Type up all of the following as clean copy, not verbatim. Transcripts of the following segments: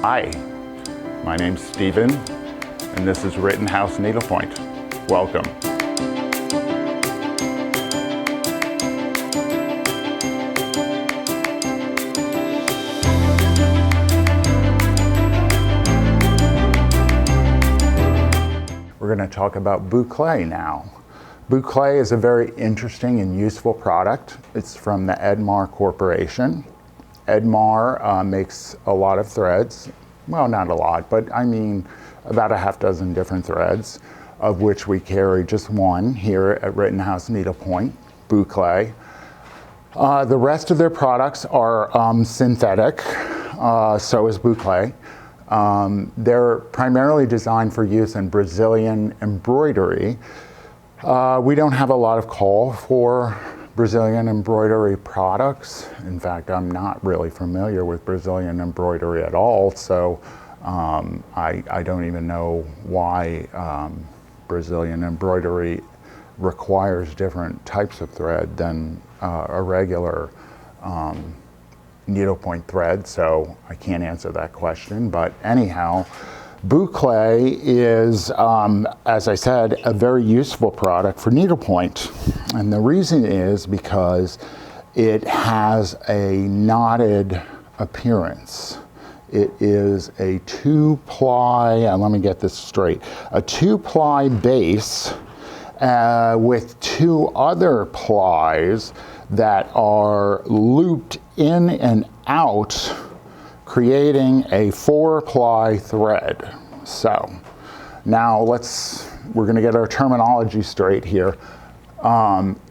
Hi, my name's Stephen, and this is Rittenhouse Needlepoint. Welcome. We're going to talk about Boucle now. Boucle is a very interesting and useful product. It's from the Edmar Corporation. Edmar makes a lot of threads. Well, not a lot, but I mean about a half dozen different threads, of which we carry just one here at Rittenhouse Needlepoint, Boucle. The rest of their products are synthetic, so is Boucle. They're primarily designed for use in Brazilian embroidery. We don't have a lot of call for Brazilian embroidery products. In fact, I'm not really familiar with Brazilian embroidery at all, so I don't even know why Brazilian embroidery requires different types of thread than a regular needlepoint thread, so I can't answer that question. But anyhow, Boucle is, as I said, a very useful product for needlepoint. And the reason is because it has a knotted appearance. It is a two-ply, let me get this straight, a two-ply base with two other plies that are looped in and out, creating a four-ply thread. So now we're going to get our terminology straight here.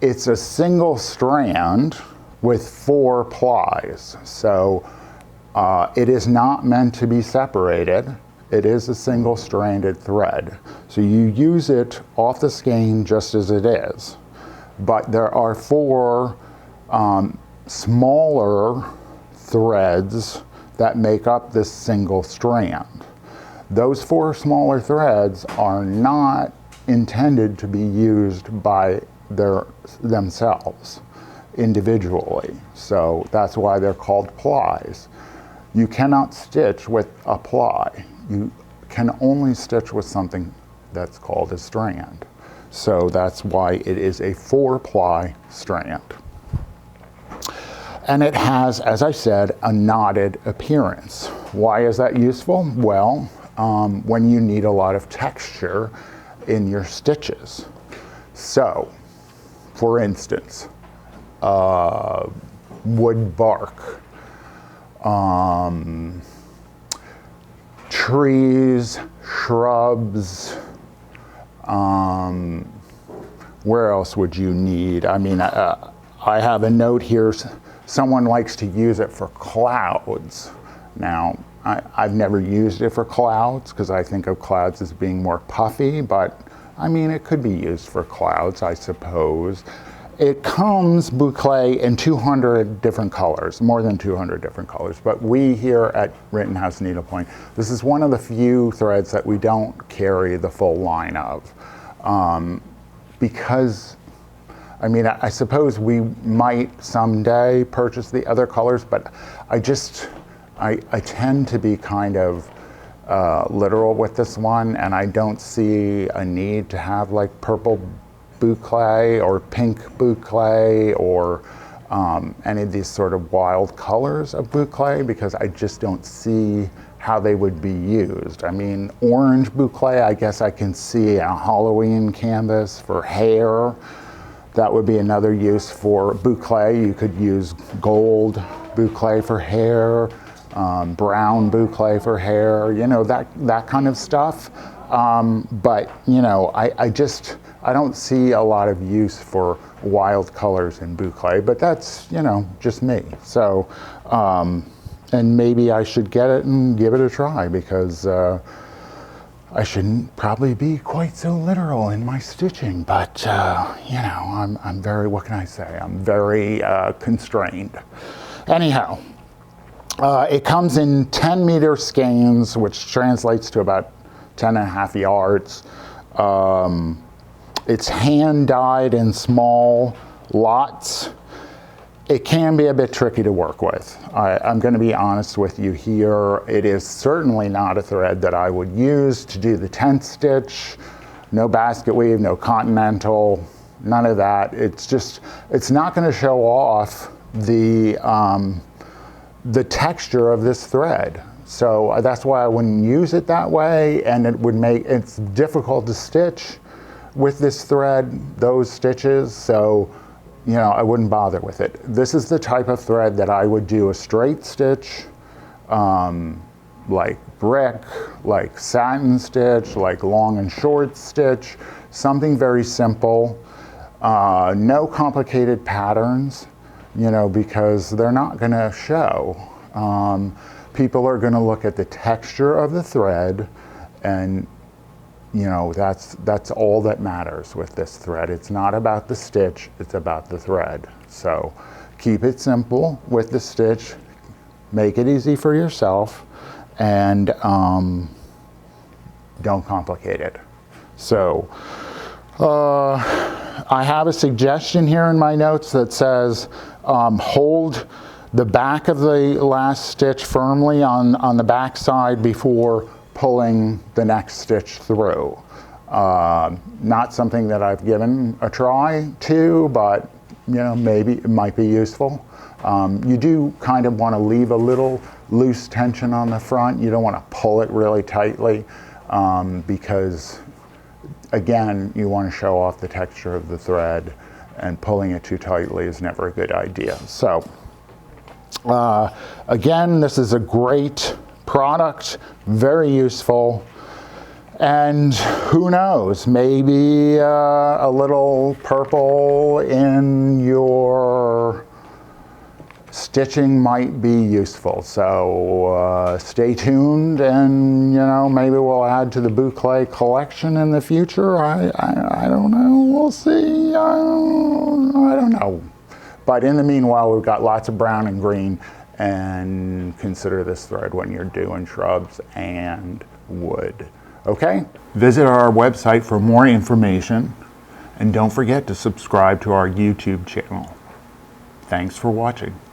It's a single strand with four plies. So it is not meant to be separated. It is a single stranded thread. So you use it off the skein just as it is. But there are four smaller threads that make up this single strand. Those four smaller threads are not intended to be used by themselves individually. So that's why they're called plies. You cannot stitch with a ply. You can only stitch with something that's called a strand. So that's why it is a four-ply strand. And it has, as I said, a knotted appearance. Why is that useful? Well, when you need a lot of texture in your stitches. So, for instance, wood bark, trees, shrubs, where else would you need? I mean, I have a note here. Someone likes to use it for clouds. Now, I've never used it for clouds because I think of clouds as being more puffy, but I mean, it could be used for clouds, I suppose. It comes, Boucle, in 200 different colors, more than 200 different colors. But we here at Rittenhouse Needlepoint, this is one of the few threads that we don't carry the full line of. Because I mean, I suppose we might someday purchase the other colors, but I tend to be kind of literal with this one, and I don't see a need to have like purple Boucle or pink Boucle or any of these sort of wild colors of Boucle, because I just don't see how they would be used. I mean, orange Boucle, I guess I can see a Halloween canvas for hair. That would be another use for Boucle. You could use gold Boucle for hair, brown Boucle for hair, you know, that kind of stuff. But, you know, I don't see a lot of use for wild colors in Boucle, but that's, you know, just me. So, and maybe I should get it and give it a try, because I shouldn't probably be quite so literal in my stitching, but you know, I'm very, what can I say? I'm very constrained. Anyhow, it comes in 10-meter skeins, which translates to about 10.5 yards. It's hand dyed in small lots. it can be a bit tricky to work with. I'm going to be honest with you here. It is certainly not a thread that I would use to do the 10th stitch. No basket weave, no continental, none of that. It's not going to show off the texture of this thread. So that's why I wouldn't use it that way, and it's difficult to stitch with this thread, those stitches, so I wouldn't bother with it. This is the type of thread that I would do a straight stitch, like brick, like satin stitch, like long and short stitch, something very simple. No complicated patterns, because they're not going to show. People are going to look at the texture of the thread, and that's all that matters with this thread. It's not about the stitch, it's about the thread. So keep it simple with the stitch, make it easy for yourself, and don't complicate it. So I have a suggestion here in my notes that says hold the back of the last stitch firmly on the back side before pulling the next stitch through. Not something that I've given a try to, but maybe it might be useful. You do kind of want to leave a little loose tension on the front. You don't want to pull it really tightly because, again, you want to show off the texture of the thread, and pulling it too tightly is never a good idea. So again, this is a great product, very useful, and who knows, maybe a little purple in your stitching might be useful. So stay tuned, and maybe we'll add to the Boucle collection in the future. I don't know, we'll see. I don't know. But in the meanwhile, we've got lots of brown and green, and consider this thread when you're doing shrubs and wood. Okay? Visit our website for more information, and don't forget to subscribe to our YouTube channel. Thanks for watching.